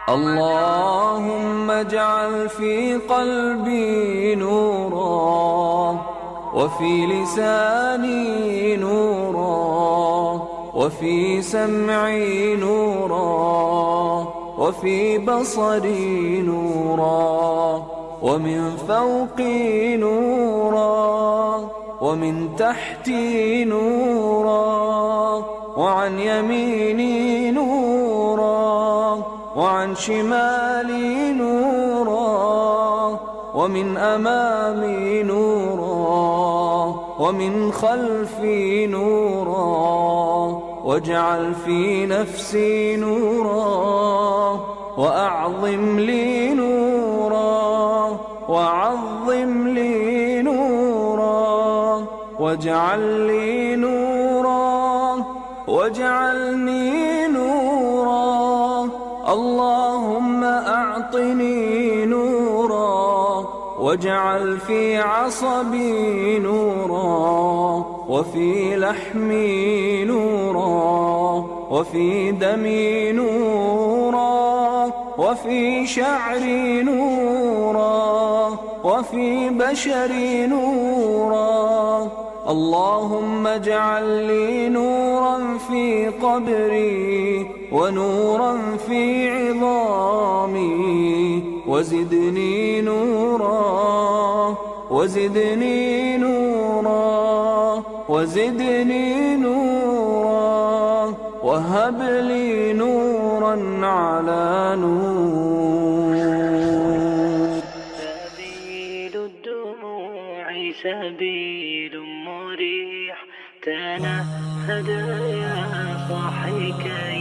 اللهم اجعل في قلبي نورا، وفي لساني نورا، وفي سمعي نورا، وفي بصري نورا، ومن فوقي نورا، ومن تحتي نورا، وعن يميني نورا، وعن شمالي نورا، ومن أمامي نورا، ومن خلفي نورا، واجعل في نفسي نورا، وأعظم لي نورا، وعظم لي نورا، واجعل لي نورا، واجعلني نورا. اللهم أعطني نورا، واجعل في عصبي نورا، وفي لحمي نورا، وفي دمي نورا، وفي شعري نورا، وفي بشري نورا. اللهم اجعل لي نورا في قبري، ونورا في عظامي، وزدني نورا، وزدني نورا، وزدني نورا، وهب لي نورا على نور. سبيل الدموع سبيل مريح، تنهد يا صاحي كي